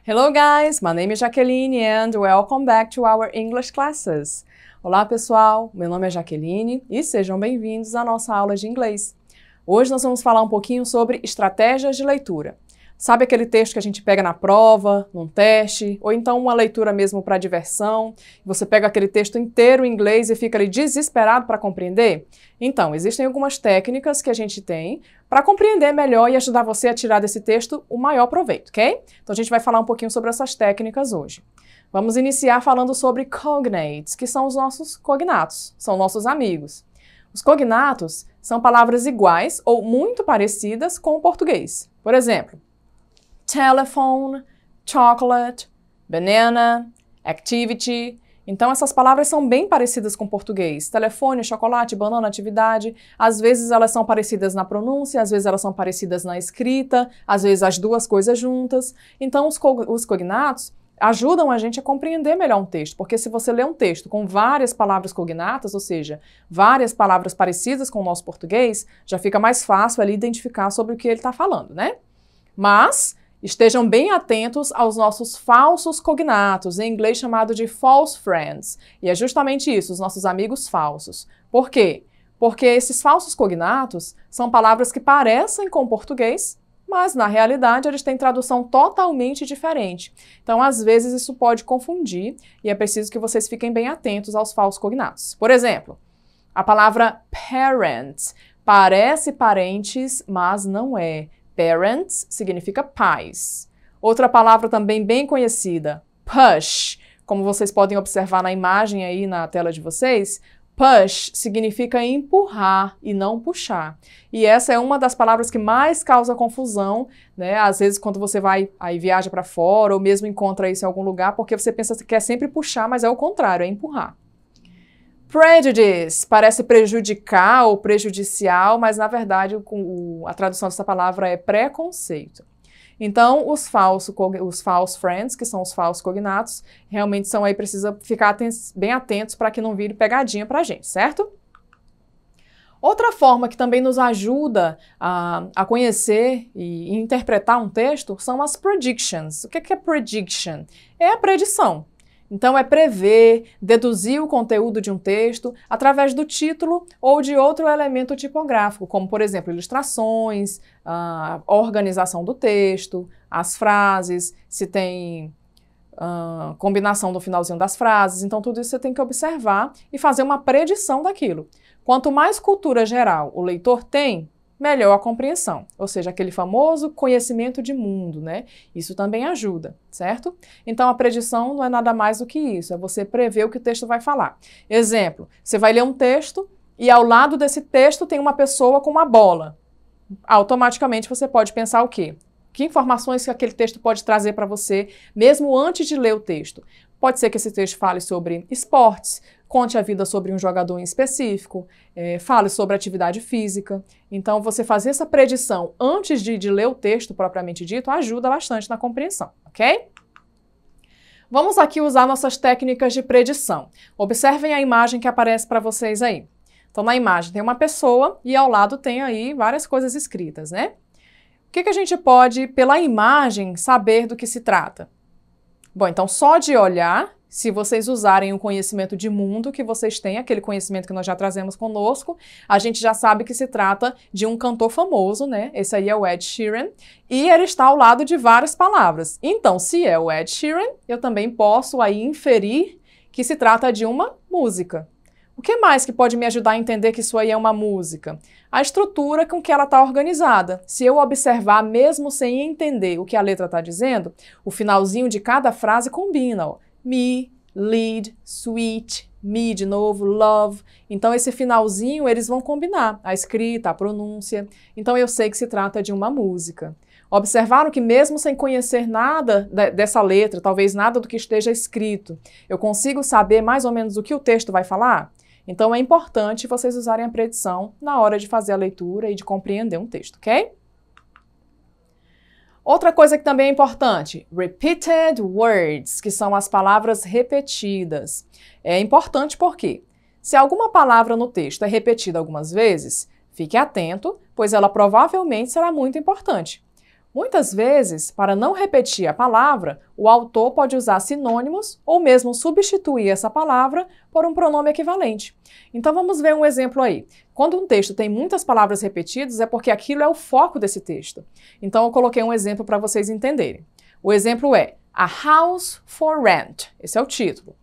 Hello guys, my name is Jaqueline and welcome back to our English classes. Olá pessoal, meu nome é Jaqueline e sejam bem-vindos à nossa aula de inglês. Hoje nós vamos falar um pouquinho sobre estratégias de leitura. Sabe aquele texto que a gente pega na prova, num teste, ou então uma leitura mesmo para diversão? Você pega aquele texto inteiro em inglês e fica ali desesperado para compreender? Então, existem algumas técnicas que a gente tem para compreender melhor e ajudar você a tirar desse texto o maior proveito, ok? Então a gente vai falar um pouquinho sobre essas técnicas hoje. Vamos iniciar falando sobre cognates, que são os nossos cognatos, são nossos amigos. Os cognatos são palavras iguais ou muito parecidas com o português. Por exemplo, telephone, chocolate, banana, activity. Então essas palavras são bem parecidas com o português. Telefone, chocolate, banana, atividade. Às vezes elas são parecidas na pronúncia, às vezes elas são parecidas na escrita, às vezes as duas coisas juntas. Então os cognatos ajudam a gente a compreender melhor um texto, porque se você lê um texto com várias palavras cognatas, ou seja, várias palavras parecidas com o nosso português, já fica mais fácil ali identificar sobre o que ele está falando, né? Mas estejam bem atentos aos nossos falsos cognatos, em inglês chamado de false friends. E é justamente isso, os nossos amigos falsos. Por quê? Porque esses falsos cognatos são palavras que parecem com o português, mas na realidade eles têm tradução totalmente diferente. Então, às vezes, isso pode confundir e é preciso que vocês fiquem bem atentos aos falsos cognatos. Por exemplo, a palavra parents parece parentes, mas não é. Parents significa pais. Outra palavra também bem conhecida, push. Como vocês podem observar na imagem aí na tela de vocês, push significa empurrar e não puxar. E essa é uma das palavras que mais causa confusão, né? Às vezes quando você vai aí viaja para fora ou mesmo encontra isso em algum lugar, porque você pensa que quer sempre puxar, mas é o contrário, é empurrar. Prejudice parece prejudicar ou prejudicial, mas na verdade a tradução dessa palavra é preconceito. Então, os false friends, que são os falsos cognatos, realmente são aí, precisa ficar bem atentos para que não vire pegadinha para a gente, certo? Outra forma que também nos ajuda a conhecer e interpretar um texto são as predictions. O que é prediction? É a predição. Então, é prever, deduzir o conteúdo de um texto através do título ou de outro elemento tipográfico, como, por exemplo, ilustrações, a organização do texto, as frases, se tem combinação no finalzinho das frases. Então, tudo isso você tem que observar e fazer uma predição daquilo. Quanto mais cultura geral o leitor tem, melhor a compreensão, ou seja, aquele famoso conhecimento de mundo, né? Isso também ajuda, certo? Então, a predição não é nada mais do que isso, é você prever o que o texto vai falar. Exemplo, você vai ler um texto e ao lado desse texto tem uma pessoa com uma bola. Automaticamente você pode pensar o quê? Que informações que aquele texto pode trazer para você, mesmo antes de ler o texto? Pode ser que esse texto fale sobre esportes, conte a vida sobre um jogador em específico, fale sobre atividade física. Então, você fazer essa predição antes de ler o texto propriamente dito ajuda bastante na compreensão, ok? Vamos aqui usar nossas técnicas de predição. Observem a imagem que aparece para vocês aí. Então, na imagem tem uma pessoa e ao lado tem aí várias coisas escritas, né? O que a gente pode, pela imagem, saber do que se trata? Bom, então só de olhar, se vocês usarem o conhecimento de mundo que vocês têm, aquele conhecimento que nós já trazemos conosco, a gente já sabe que se trata de um cantor famoso, né? Esse aí é o Ed Sheeran, e ele está ao lado de várias palavras. Então, se é o Ed Sheeran, eu também posso aí inferir que se trata de uma música. O que mais que pode me ajudar a entender que isso aí é uma música? A estrutura com que ela está organizada. Se eu observar, mesmo sem entender o que a letra está dizendo, o finalzinho de cada frase combina, ó. Me, lead, sweet, me de novo, love. Então, esse finalzinho, eles vão combinar. A escrita, a pronúncia. Então, eu sei que se trata de uma música. Observaram que mesmo sem conhecer nada dessa letra, talvez nada do que esteja escrito, eu consigo saber mais ou menos o que o texto vai falar? Então, é importante vocês usarem a predição na hora de fazer a leitura e de compreender um texto, ok? Outra coisa que também é importante, repeated words, que são as palavras repetidas. É importante porque, se alguma palavra no texto é repetida algumas vezes, fique atento, pois ela provavelmente será muito importante. Muitas vezes, para não repetir a palavra, o autor pode usar sinônimos ou mesmo substituir essa palavra por um pronome equivalente. Então vamos ver um exemplo aí. Quando um texto tem muitas palavras repetidas, é porque aquilo é o foco desse texto. Então eu coloquei um exemplo para vocês entenderem. O exemplo é A House for Rent. Esse é o título.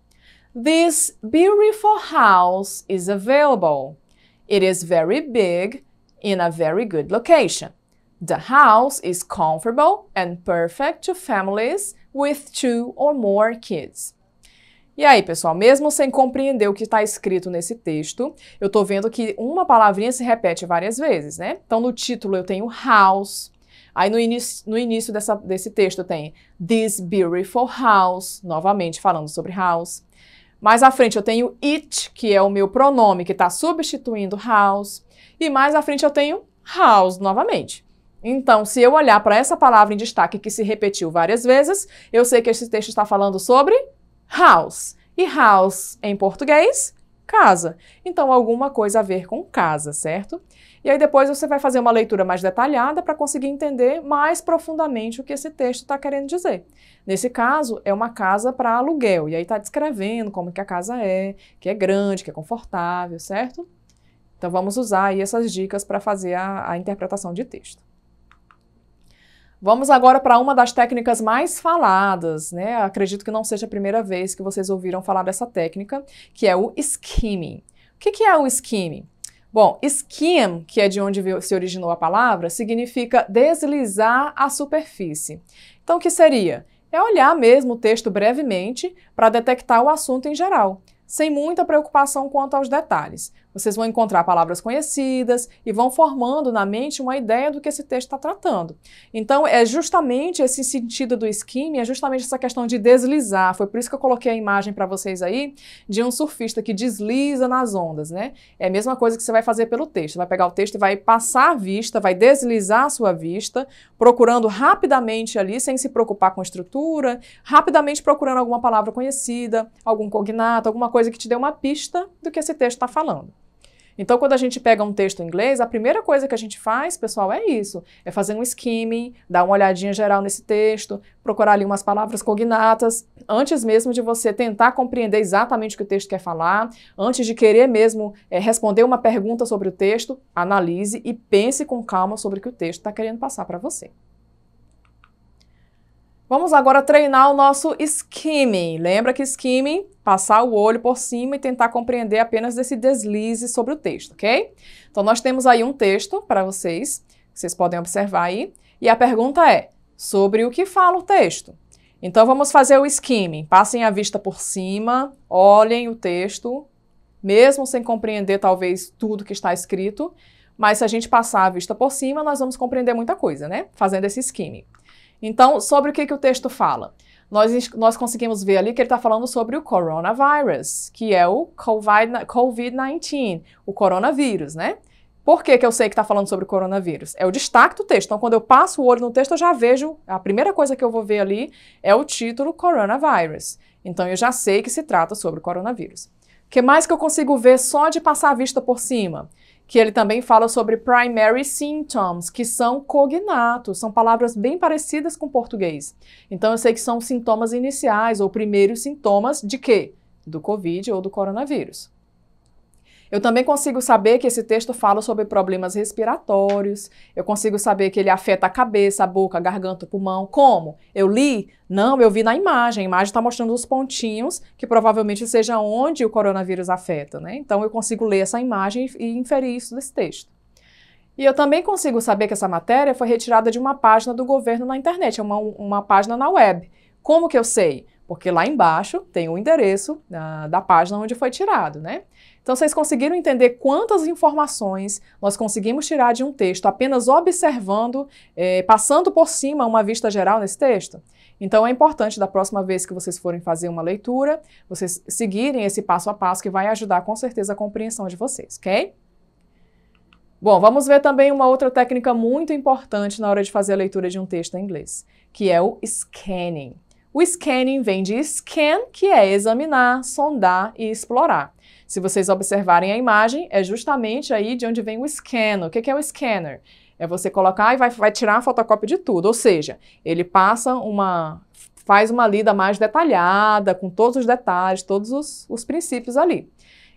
This beautiful house is available. It is very big in a very good location. The house is comfortable and perfect to families with 2 or more kids. E aí, pessoal, mesmo sem compreender o que está escrito nesse texto, eu estou vendo que uma palavrinha se repete várias vezes, né? Então, no título eu tenho house. Aí, no início desse texto tem this beautiful house, novamente falando sobre house. Mais à frente eu tenho it, que é o meu pronome que está substituindo house. E mais à frente eu tenho house novamente. Então, se eu olhar para essa palavra em destaque que se repetiu várias vezes, eu sei que esse texto está falando sobre house. E house, em português, casa. Então, alguma coisa a ver com casa, certo? E aí depois você vai fazer uma leitura mais detalhada para conseguir entender mais profundamente o que esse texto está querendo dizer. Nesse caso, é uma casa para aluguel. E aí está descrevendo como que a casa que é grande, que é confortável, certo? Então, vamos usar aí essas dicas para fazer a interpretação de texto. Vamos agora para uma das técnicas mais faladas, né? Acredito que não seja a primeira vez que vocês ouviram falar dessa técnica, que é o skimming. O que é o skimming? Bom, skim, que é de onde se originou a palavra, significa deslizar a superfície. Então, o que seria? É olhar mesmo o texto brevemente para detectar o assunto em geral, sem muita preocupação quanto aos detalhes. Vocês vão encontrar palavras conhecidas e vão formando na mente uma ideia do que esse texto está tratando. Então, é justamente esse sentido do skimming, é justamente essa questão de deslizar. Foi por isso que eu coloquei a imagem para vocês aí de um surfista que desliza nas ondas, né? É a mesma coisa que você vai fazer pelo texto. Você vai pegar o texto e vai passar a vista, vai deslizar a sua vista, procurando rapidamente ali, sem se preocupar com a estrutura, rapidamente procurando alguma palavra conhecida, algum cognato, alguma coisa que te dê uma pista do que esse texto está falando. Então, quando a gente pega um texto em inglês, a primeira coisa que a gente faz, pessoal, é isso. É fazer um skimming, dar uma olhadinha geral nesse texto, procurar ali umas palavras cognatas, antes mesmo de você tentar compreender exatamente o que o texto quer falar, antes de querer mesmo responder uma pergunta sobre o texto, analise e pense com calma sobre o que o texto está querendo passar para você. Vamos agora treinar o nosso skimming. Lembra que skimming, passar o olho por cima e tentar compreender apenas esse deslize sobre o texto, ok? Então, nós temos aí um texto para vocês podem observar aí. E a pergunta é, sobre o que fala o texto? Então, vamos fazer o skimming. Passem a vista por cima, olhem o texto, mesmo sem compreender talvez tudo que está escrito, mas se a gente passar a vista por cima, nós vamos compreender muita coisa, né? Fazendo esse skimming. Então, sobre o que o texto fala? Nós conseguimos ver ali que ele está falando sobre o coronavirus, que é o COVID-19, o coronavírus, né? Por que eu sei que está falando sobre o coronavírus? É o destaque do texto. Então, quando eu passo o olho no texto, eu já vejo, a primeira coisa que eu vou ver ali é o título coronavirus. Então, eu já sei que se trata sobre o coronavírus. O que mais que eu consigo ver só de passar a vista por cima? Que ele também fala sobre primary symptoms, que são cognatos, são palavras bem parecidas com o português. Então, eu sei que são sintomas iniciais ou primeiros sintomas de quê? Do COVID ou do coronavírus. Eu também consigo saber que esse texto fala sobre problemas respiratórios, eu consigo saber que ele afeta a cabeça, a boca, a garganta, o pulmão. Como? Eu li? Não, eu vi na imagem. A imagem está mostrando os pontinhos, que provavelmente seja onde o coronavírus afeta, né? Então, eu consigo ler essa imagem e inferir isso desse texto. E eu também consigo saber que essa matéria foi retirada de uma página do governo na internet, é uma página na web. Como que eu sei? Porque lá embaixo tem o endereço da página onde foi tirado, né? Então, vocês conseguiram entender quantas informações nós conseguimos tirar de um texto apenas observando, passando por cima uma vista geral nesse texto? Então, é importante da próxima vez que vocês forem fazer uma leitura, vocês seguirem esse passo a passo que vai ajudar com certeza a compreensão de vocês, ok? Bom, vamos ver também uma outra técnica muito importante na hora de fazer a leitura de um texto em inglês, que é o scanning. O scanning vem de scan, que é examinar, sondar e explorar. Se vocês observarem a imagem, é justamente aí de onde vem o scan. O que é o scanner? É você colocar e vai tirar a fotocópia de tudo, ou seja, ele faz uma lida mais detalhada, com todos os detalhes, todos os princípios ali.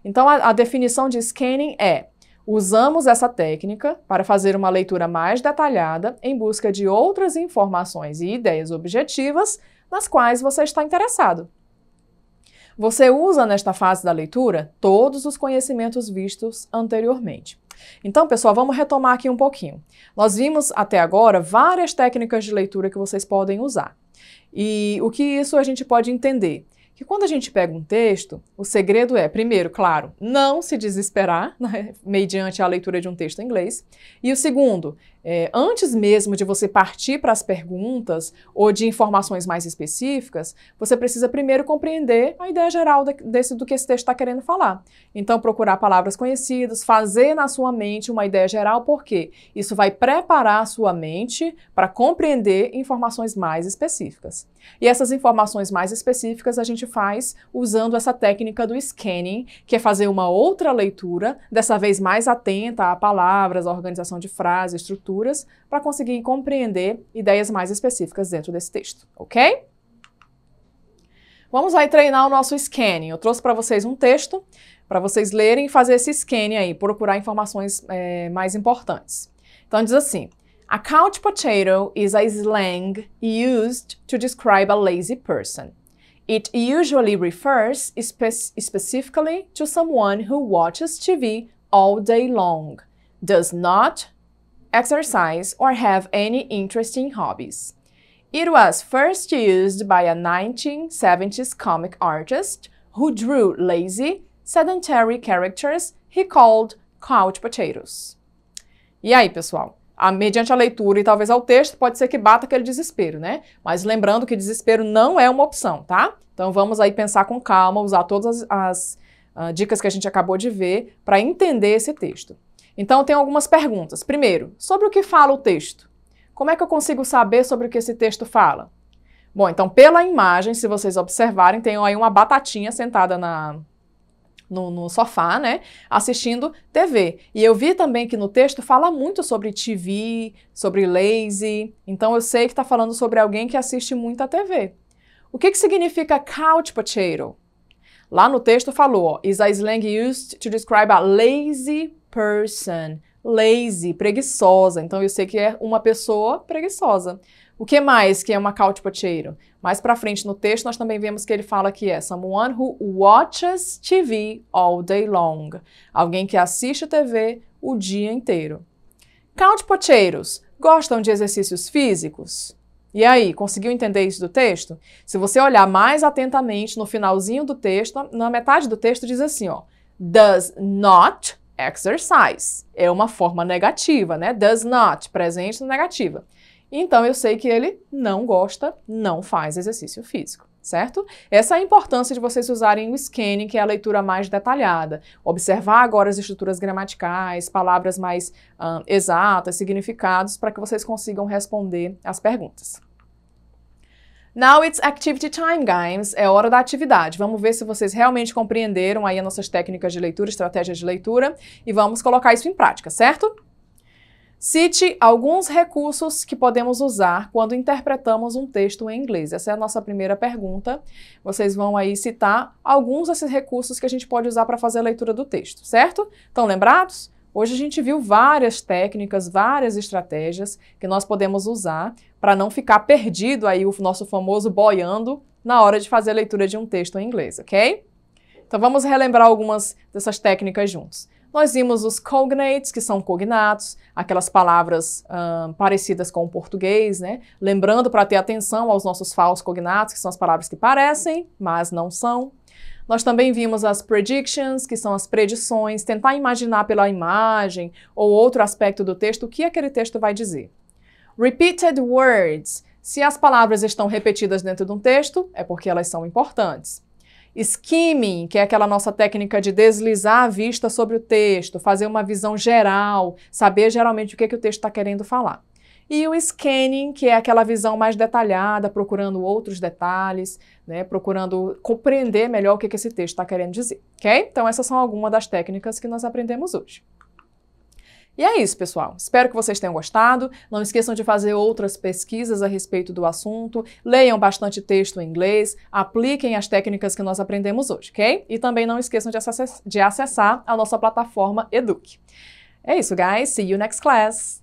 Então, a definição de scanning é: usamos essa técnica para fazer uma leitura mais detalhada em busca de outras informações e ideias objetivas nas quais você está interessado. Você usa nesta fase da leitura todos os conhecimentos vistos anteriormente. Então, pessoal, vamos retomar aqui um pouquinho. Nós vimos até agora várias técnicas de leitura que vocês podem usar. E o que isso a gente pode entender? Que quando a gente pega um texto, o segredo é, primeiro, claro, não se desesperar, né, mediante a leitura de um texto em inglês. E o segundo, antes mesmo de você partir para as perguntas ou de informações mais específicas, você precisa primeiro compreender a ideia geral do que esse texto está querendo falar. Então, procurar palavras conhecidas, fazer na sua mente uma ideia geral, porque isso vai preparar a sua mente para compreender informações mais específicas. E essas informações mais específicas a gente faz usando essa técnica do scanning, que é fazer uma outra leitura, dessa vez mais atenta a palavras, a organização de frases, estruturas, para conseguir compreender ideias mais específicas dentro desse texto, ok? Vamos aí treinar o nosso scanning. Eu trouxe para vocês um texto, para vocês lerem e fazer esse scanning aí, procurar informações mais importantes. Então diz assim: a couch potato is a slang used to describe a lazy person. It usually refers specifically to someone who watches TV all day long, does not exercise or have any interesting hobbies. It was first used by a 1970s comic artist who drew lazy, sedentary characters he called couch potatoes. E aí, pessoal? Mediante a leitura e talvez ao texto, pode ser que bata aquele desespero, né? Mas lembrando que desespero não é uma opção, tá? Então vamos aí pensar com calma, usar todas as dicas que a gente acabou de ver para entender esse texto. Então tem algumas perguntas. Primeiro, sobre o que fala o texto? Como é que eu consigo saber sobre o que esse texto fala? Bom, então pela imagem, se vocês observarem, tem aí uma batatinha sentada no sofá, né, assistindo TV. E eu vi também que no texto fala muito sobre TV, sobre lazy, então eu sei que está falando sobre alguém que assiste muito a TV. O que significa couch potato? Lá no texto falou, ó, is a slang used to describe a lazy person. Lazy, preguiçosa. Então eu sei que é uma pessoa preguiçosa. O que mais que é uma couch potato? Mais pra frente no texto nós também vemos que ele fala que é someone who watches TV all day long. Alguém que assiste TV o dia inteiro. Couch potatoes gostam de exercícios físicos? E aí, conseguiu entender isso do texto? Se você olhar mais atentamente no finalzinho do texto, na metade do texto diz assim, ó, does not exercise. É uma forma negativa, né? Does not, presente negativa. Então, eu sei que ele não gosta, não faz exercício físico, certo? Essa é a importância de vocês usarem o scanning, que é a leitura mais detalhada. Observar agora as estruturas gramaticais, palavras mais exatas, significados, para que vocês consigam responder as perguntas. Now it's activity time, guys. É hora da atividade. Vamos ver se vocês realmente compreenderam aí as nossas técnicas de leitura, estratégias de leitura, e vamos colocar isso em prática, certo? Cite alguns recursos que podemos usar quando interpretamos um texto em inglês. Essa é a nossa primeira pergunta. Vocês vão aí citar alguns desses recursos que a gente pode usar para fazer a leitura do texto, certo? Estão lembrados? Hoje a gente viu várias técnicas, várias estratégias que nós podemos usar para não ficar perdido aí o nosso famoso boiando na hora de fazer a leitura de um texto em inglês, ok? Então vamos relembrar algumas dessas técnicas juntos. Nós vimos os cognates, que são cognatos, aquelas palavras parecidas com o português, né? Lembrando para ter atenção aos nossos falsos cognatos, que são as palavras que parecem, mas não são. Nós também vimos as predictions, que são as predições, tentar imaginar pela imagem ou outro aspecto do texto o que aquele texto vai dizer. Repeated words, se as palavras estão repetidas dentro de um texto, é porque elas são importantes. Skimming, que é aquela nossa técnica de deslizar a vista sobre o texto, fazer uma visão geral, saber geralmente o que o texto está querendo falar. E o scanning, que é aquela visão mais detalhada, procurando outros detalhes, né, procurando compreender melhor o que esse texto está querendo dizer, ok? Então essas são algumas das técnicas que nós aprendemos hoje. E é isso, pessoal. Espero que vocês tenham gostado. Não esqueçam de fazer outras pesquisas a respeito do assunto. Leiam bastante texto em inglês. Apliquem as técnicas que nós aprendemos hoje, ok? E também não esqueçam de acessar a nossa plataforma Eduque. É isso, guys. See you next class!